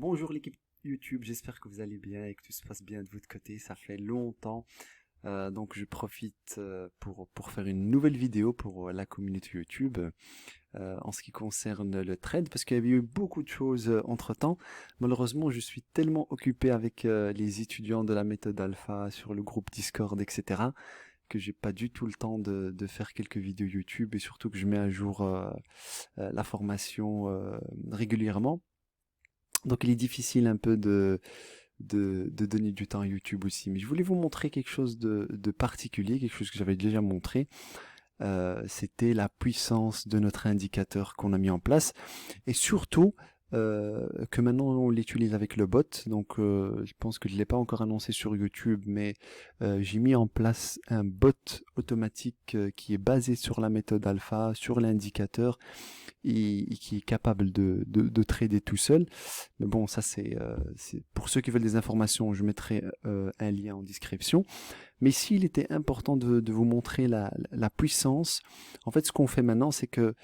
Bonjour l'équipe YouTube, j'espère que vous allez bien et que tout se passe bien de votre côté. Ça fait longtemps, donc je profite pour faire une nouvelle vidéo pour la communauté YouTube en ce qui concerne le trade, parce qu'il y avait eu beaucoup de choses entre-temps. Malheureusement, je suis tellement occupé avec les étudiants de la méthode alpha sur le groupe Discord, etc., que j'ai pas du tout le temps de faire quelques vidéos YouTube et surtout que je mets à jour la formation régulièrement. Donc il est difficile un peu de donner du temps à YouTube aussi. Mais je voulais vous montrer quelque chose de particulier, quelque chose que j'avais déjà montré. C'était la puissance de notre indicateur qu'on a mis en place. Et surtout, que maintenant on l'utilise avec le bot. Donc je pense que je ne l'ai pas encore annoncé sur YouTube, mais j'ai mis en place un bot automatique qui est basé sur la méthode alpha, sur l'indicateur, et qui est capable de trader tout seul. Mais bon, ça c'est pour ceux qui veulent des informations, je mettrai un lien en description. Mais ici, il était important de vous montrer la puissance. En fait, ce qu'on fait maintenant, c'est que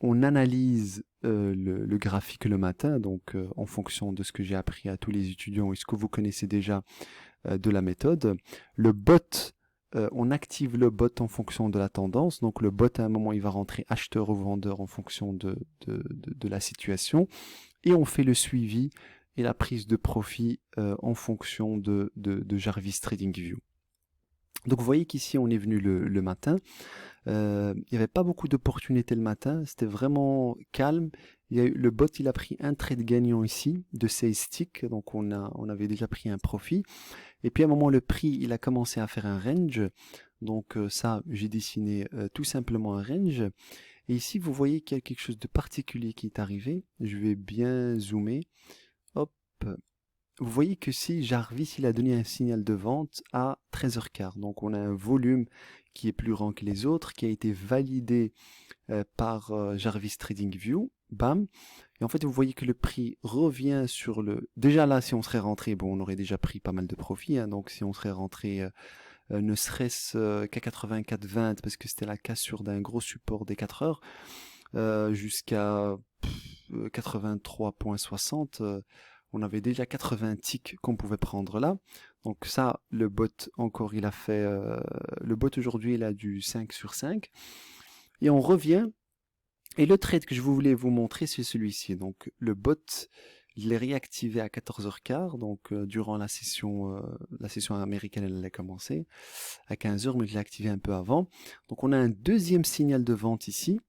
on analyse le graphique le matin, donc en fonction de ce que j'ai appris à tous les étudiants et ce que vous connaissez déjà de la méthode. Le bot, on active le bot en fonction de la tendance. Donc le bot, à un moment, il va rentrer acheteur ou vendeur en fonction de la situation. Et on fait le suivi et la prise de profit en fonction de Jarvis TradingView. Donc vous voyez qu'ici on est venu le matin, il n'y avait pas beaucoup d'opportunités le matin, c'était vraiment calme. Le bot il a pris un trade gagnant ici de 16 ticks, donc on avait déjà pris un profit. Et puis à un moment le prix il a commencé à faire un range, donc ça j'ai dessiné tout simplement un range. Et ici vous voyez qu'il y a quelque chose de particulier qui est arrivé, je vais bien zoomer, hop. Vous voyez que si Jarvis il a donné un signal de vente à 13h15, donc on a un volume qui est plus grand que les autres, qui a été validé par Jarvis TradingView, bam, et en fait vous voyez que le prix revient sur le... Déjà là, si on serait rentré, bon, on aurait déjà pris pas mal de profit, hein, donc si on serait rentré ne serait-ce qu'à 84,20, parce que c'était la cassure d'un gros support des 4 heures, jusqu'à 83,60, on avait déjà 80 ticks qu'on pouvait prendre là. Donc ça, le bot encore, il a fait... le bot aujourd'hui, il a du 5 sur 5. Et on revient. Et le trade que je voulais vous montrer, c'est celui-ci. Donc le bot, il est réactivé à 14h15. Donc durant la session américaine, elle a commencé à 15h, mais je l'ai activé un peu avant. Donc on a un deuxième signal de vente ici.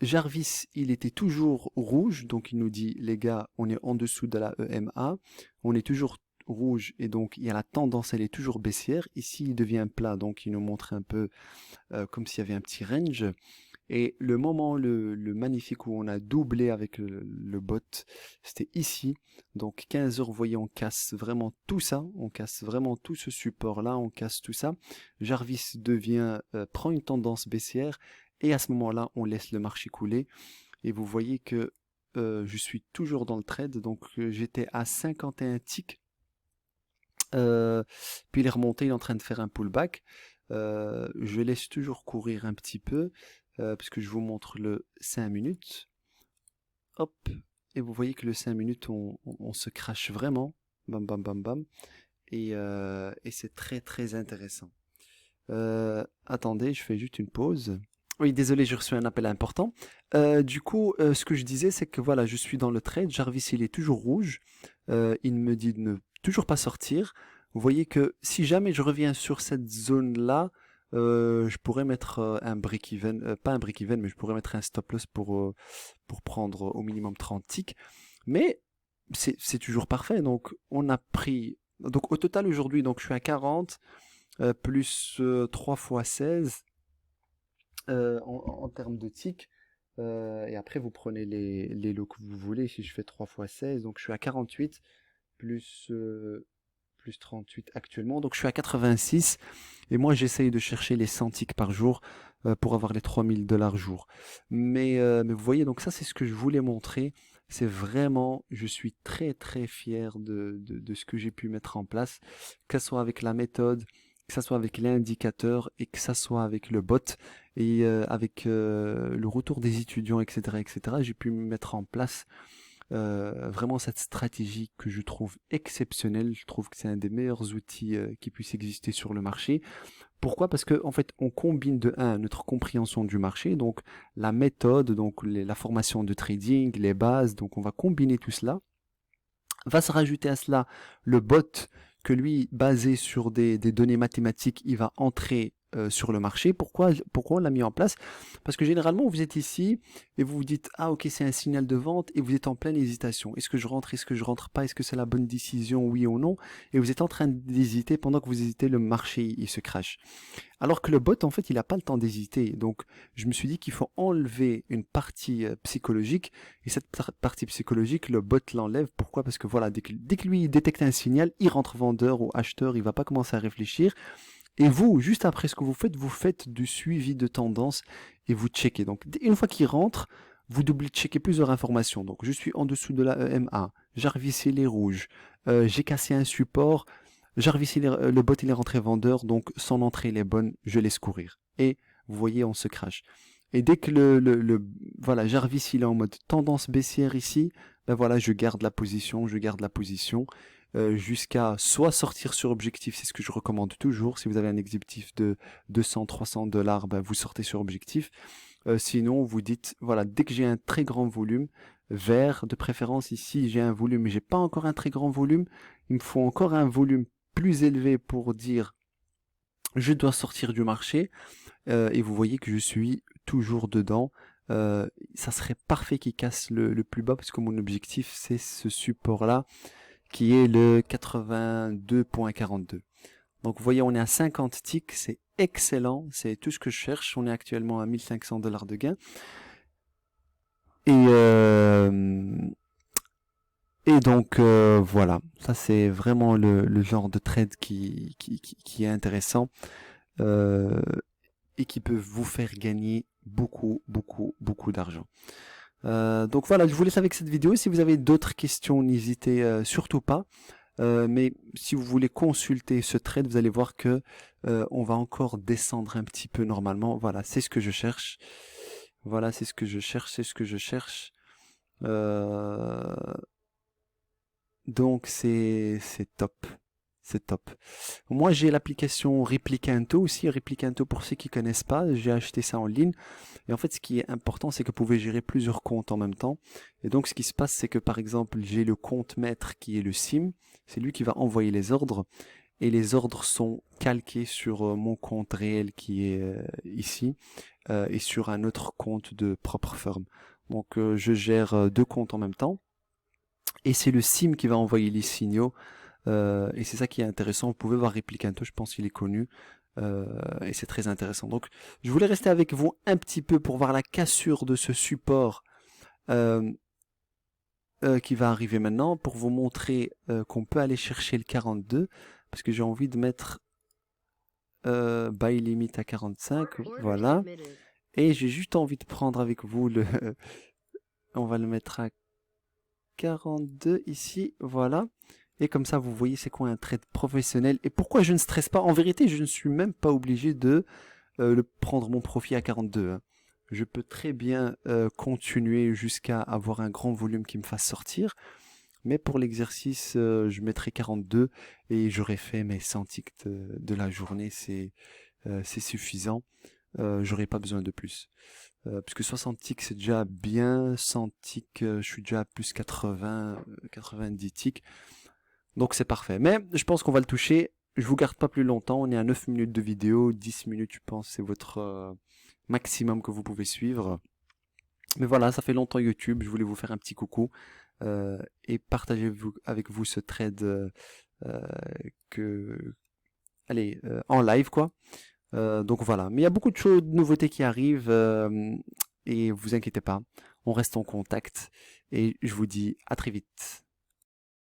Jarvis, il était toujours rouge, donc il nous dit, les gars, on est en dessous de la EMA, on est toujours rouge, et donc il y a la tendance, elle est toujours baissière. Ici, il devient plat, donc il nous montre un peu comme s'il y avait un petit range. Et le moment, le magnifique où on a doublé avec le bot, c'était ici. Donc 15 heures, vous voyez, on casse vraiment tout ça, on casse vraiment tout ce support-là, on casse tout ça. Jarvis prend une tendance baissière, et à ce moment-là, on laisse le marché couler. Et vous voyez que je suis toujours dans le trade, donc j'étais à 51 ticks. Puis il est remonté, il est en train de faire un pullback. Je laisse toujours courir un petit peu, puisque je vous montre le 5 minutes. Hop, et vous voyez que le 5 minutes, on se crache vraiment. Bam, bam, bam, bam. Et c'est très, très intéressant. Attendez, je fais juste une pause. Oui, désolé, j'ai reçu un appel important. Du coup, ce que je disais, c'est que voilà, je suis dans le trade. Jarvis, il est toujours rouge. Il me dit de ne toujours pas sortir. Vous voyez que si jamais je reviens sur cette zone-là, je pourrais mettre un break-even, pas un break-even, mais je pourrais mettre un stop-loss pour prendre au minimum 30 ticks. Mais c'est toujours parfait. Donc, on a pris... Donc, au total, aujourd'hui, donc je suis à 40, plus 3 fois 16 en termes de ticks. Et après, vous prenez les lots que vous voulez. Si je fais 3 fois 16, donc je suis à 48, plus, plus 38 actuellement. Donc je suis à 86. Et moi, j'essaye de chercher les 100 ticks par jour pour avoir les 3000 $ jour. Mais vous voyez, donc ça, c'est ce que je voulais montrer. C'est vraiment, je suis très très fier de ce que j'ai pu mettre en place, que ce soit avec la méthode, que ce soit avec l'indicateur et que ce soit avec le bot et avec le retour des étudiants, etc., etc. J'ai pu mettre en place vraiment cette stratégie que je trouve exceptionnelle. Je trouve que c'est un des meilleurs outils qui puisse exister sur le marché. Pourquoi? Parce que en fait, on combine de un notre compréhension du marché, donc la méthode, donc la formation de trading, les bases, donc on va combiner tout cela. Va se rajouter à cela le bot que lui, basé sur des données mathématiques, il va entrer sur le marché. Pourquoi on l'a mis en place? Parce que généralement, vous êtes ici et vous vous dites, ah ok, c'est un signal de vente et vous êtes en pleine hésitation. Est-ce que je rentre? Est-ce que je rentre pas? Est-ce que c'est la bonne décision? Oui ou non? Et vous êtes en train d'hésiter. Pendant que vous hésitez, le marché, il se crache. Alors que le bot, en fait, il n'a pas le temps d'hésiter. Donc, je me suis dit qu'il faut enlever une partie psychologique. Et cette partie psychologique, le bot l'enlève. Pourquoi? Parce que voilà, dès que lui détecte un signal, il rentre vendeur ou acheteur, il va pas commencer à réfléchir. Et vous, juste après ce que vous faites du suivi de tendance et vous checkez. Donc, une fois qu'il rentre, vous double-checkez plusieurs informations. Donc, je suis en dessous de la EMA, Jarvis il est rouge, j'ai cassé un support, Jarvis le bot il est rentré vendeur, donc son entrée elle est bonne, je laisse courir. Et vous voyez, on se crache. Et dès que voilà, Jarvis il est en mode tendance baissière ici, ben voilà, je garde la position, jusqu'à soit sortir sur objectif, c'est ce que je recommande toujours. Si vous avez un objectif de 200-300 $, ben vous sortez sur objectif. Sinon, vous dites, voilà, dès que j'ai un très grand volume, vert, de préférence ici, j'ai un volume, mais j'ai pas encore un très grand volume, il me faut encore un volume plus élevé pour dire, je dois sortir du marché, et vous voyez que je suis toujours dedans. Ça serait parfait qu'il casse le plus bas, parce que mon objectif, c'est ce support-là, qui est le 82.42. Donc vous voyez, on est à 50 ticks, c'est excellent, c'est tout ce que je cherche. On est actuellement à 1500 $ de gain. Et donc voilà, ça c'est vraiment le genre de trade qui est intéressant et qui peut vous faire gagner beaucoup d'argent. Donc voilà, je vous laisse avec cette vidéo. Si vous avez d'autres questions, n'hésitez surtout pas. Mais si vous voulez consulter ce trade, vous allez voir que on va encore descendre un petit peu normalement. Voilà, c'est ce que je cherche. Voilà, c'est ce que je cherche. Donc c'est top. C'est top. Moi, j'ai l'application Replicanto aussi. Replicanto, pour ceux qui connaissent pas, j'ai acheté ça en ligne. Et en fait, ce qui est important, c'est que vous pouvez gérer plusieurs comptes en même temps. Et donc, ce qui se passe, c'est que par exemple, j'ai le compte maître qui est le SIM. C'est lui qui va envoyer les ordres. Et les ordres sont calqués sur mon compte réel qui est ici. Et sur un autre compte de propre firme. Donc, je gère deux comptes en même temps. Et c'est le SIM qui va envoyer les signaux. Et c'est ça qui est intéressant. Vous pouvez voir Replicanto, je pense qu'il est connu. Et c'est très intéressant. Donc, je voulais rester avec vous un petit peu pour voir la cassure de ce support qui va arriver maintenant, pour vous montrer qu'on peut aller chercher le 42, parce que j'ai envie de mettre buy limit à 45, voilà. Et j'ai juste envie de prendre avec vous le... on va le mettre à 42 ici, voilà. Et comme ça, vous voyez c'est quoi un trade professionnel. Et pourquoi je ne stresse pas? En vérité, je ne suis même pas obligé de prendre mon profit à 42. Hein. Je peux très bien continuer jusqu'à avoir un grand volume qui me fasse sortir. Mais pour l'exercice, je mettrai 42 et j'aurai fait mes 100 ticks de la journée. C'est suffisant. J'aurai pas besoin de plus. Puisque 60 ticks c'est déjà bien. 100 ticks, je suis déjà à plus 80, 90 ticks. Donc c'est parfait. Mais je pense qu'on va le toucher. Je vous garde pas plus longtemps. On est à 9 minutes de vidéo. 10 minutes, je pense, c'est votre maximum que vous pouvez suivre. Mais voilà, ça fait longtemps YouTube. Je voulais vous faire un petit coucou et partager avec vous ce trade en live, quoi. Donc voilà. Mais il y a beaucoup de choses, de nouveautés qui arrivent et vous inquiétez pas. On reste en contact et je vous dis à très vite.